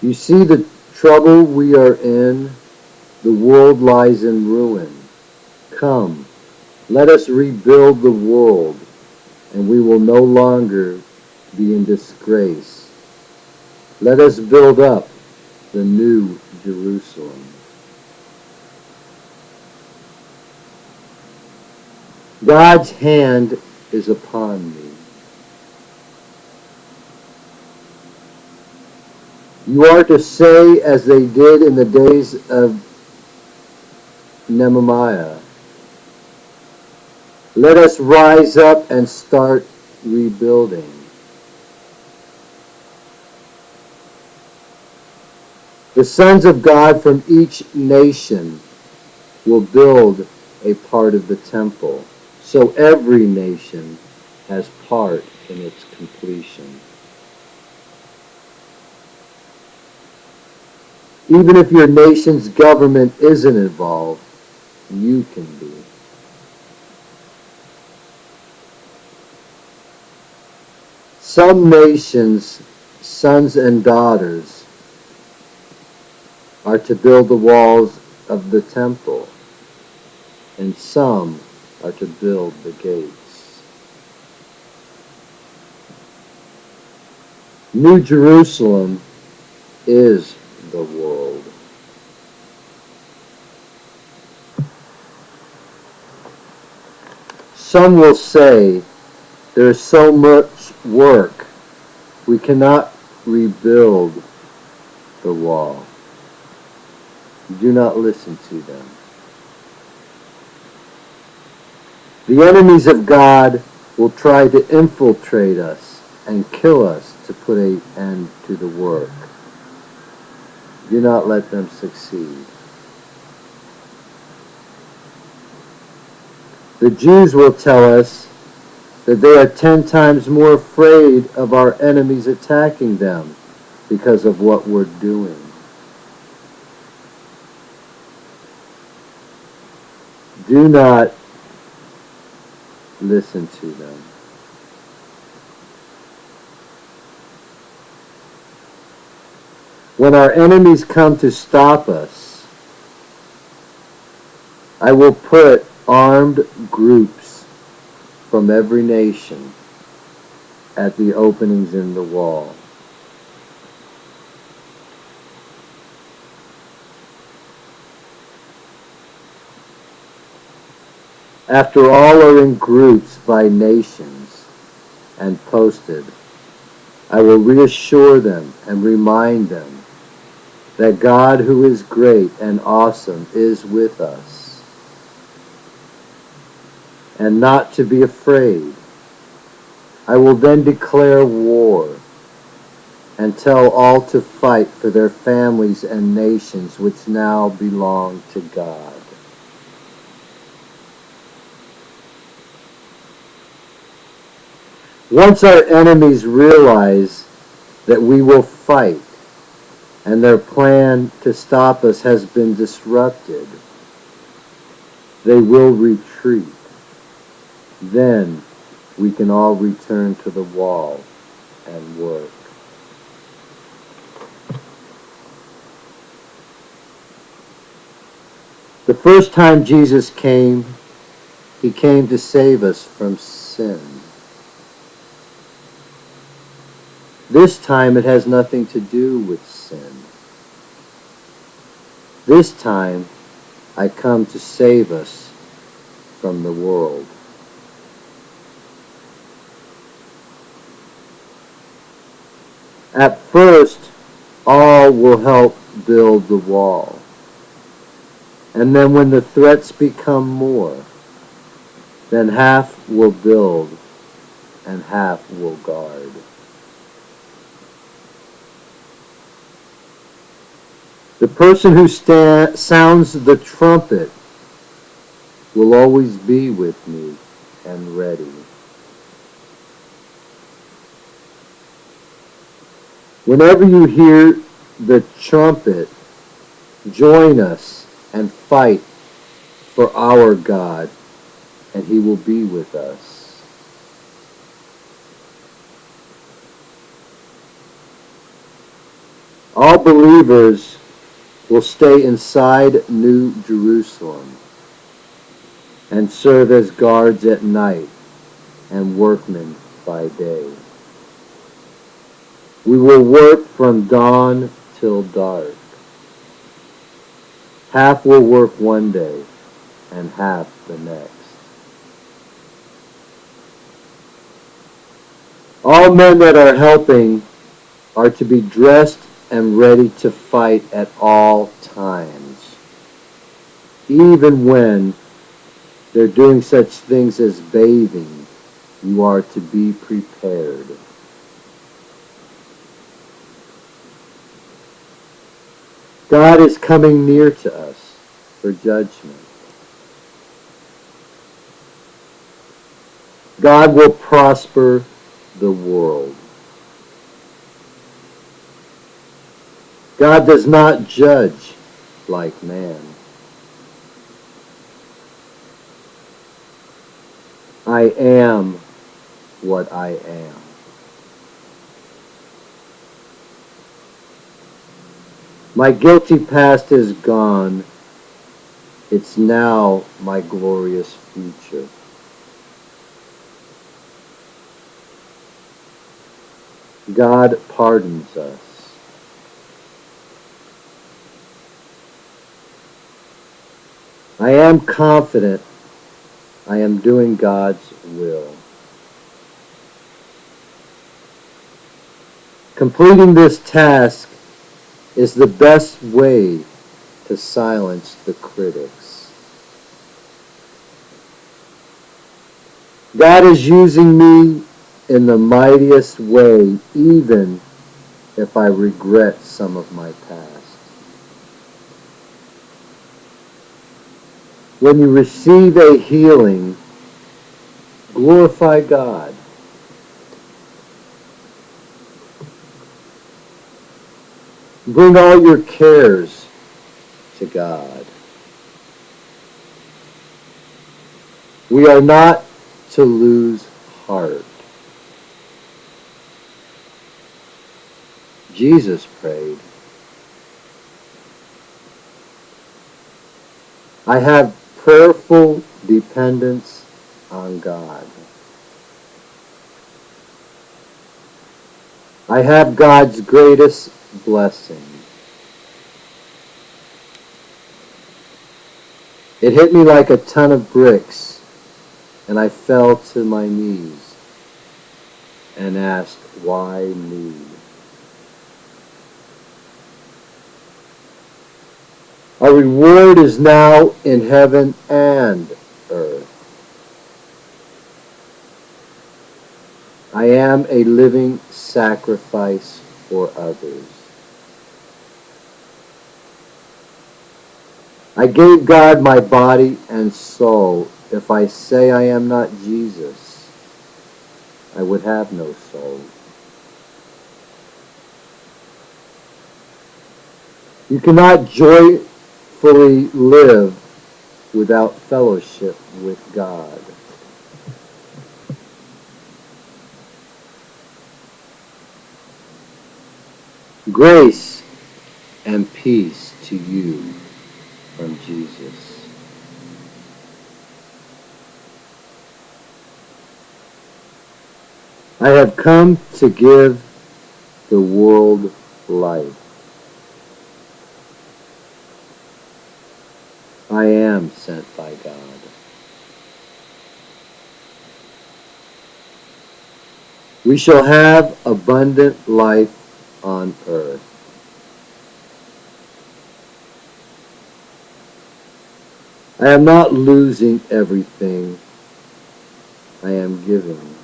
You see the trouble we are in? The world lies in ruin. Come, let us rebuild the world, and we will no longer be in disgrace. Let us build up the new Jerusalem. God's hand is upon me. You are to say as they did in the days of Nehemiah, let us rise up and start rebuilding. The sons of God from each nation will build a part of the temple, so every nation has part in its completion. Even if your nation's government isn't involved, you can be. Some nations' sons and daughters are to build the walls of the temple, and some are to build the gates. New Jerusalem is the world. Some will say, there is so much work, we cannot rebuild the wall. Do not listen to them. The enemies of God will try to infiltrate us and kill us to put an end to the work. Do not let them succeed. The Jews will tell us that they are 10 times more afraid of our enemies attacking them because of what we're doing. Do not listen to them. When our enemies come to stop us, I will put armed groups from every nation at the openings in the wall. After all are in groups by nations and posted, I will reassure them and remind them that God, who is great and awesome, is with us, and not to be afraid. I will then declare war and tell all to fight for their families and nations which now belong to God. Once our enemies realize that we will fight and their plan to stop us has been disrupted, they will retreat. Then we can all return to the wall and work. The first time Jesus came, he came to save us from sin. This time it has nothing to do with sin. This time I come to save us from the world. At first, all will help build the wall. And then when the threats become more, then half will build and half will guard. The person who sounds the trumpet will always be with me and ready. Whenever you hear the trumpet, join us and fight for our God, and he will be with us. All believers will stay inside New Jerusalem and serve as guards at night and workmen by day. We will work from dawn till dark. Half will work one day and half the next. All men that are helping are to be dressed and ready to fight at all times. Even when they're doing such things as bathing, you are to be prepared. God is coming near to us for judgment. God will prosper the world. God does not judge like man. I am what I am. My guilty past is gone. It's now my glorious future. God pardons us. I am confident I am doing God's will. Completing this task is the best way to silence the critics. God is using me in the mightiest way, even if I regret some of my past. When you receive a healing, glorify God. Bring all your cares to God. We are not to lose heart. Jesus prayed, I have prayerful dependence on God. I have God's greatest blessing. It hit me like a ton of bricks, and I fell to my knees and asked, why me? Our reward is now in heaven and earth. I am a living sacrifice for others. I gave God my body and soul. If I say I am not Jesus, I would have no soul. You cannot joyfully live without fellowship with God. Grace and peace to you from Jesus. I have come to give the world life. I am sent by God. We shall have abundant life on earth. I am not losing everything. I am giving.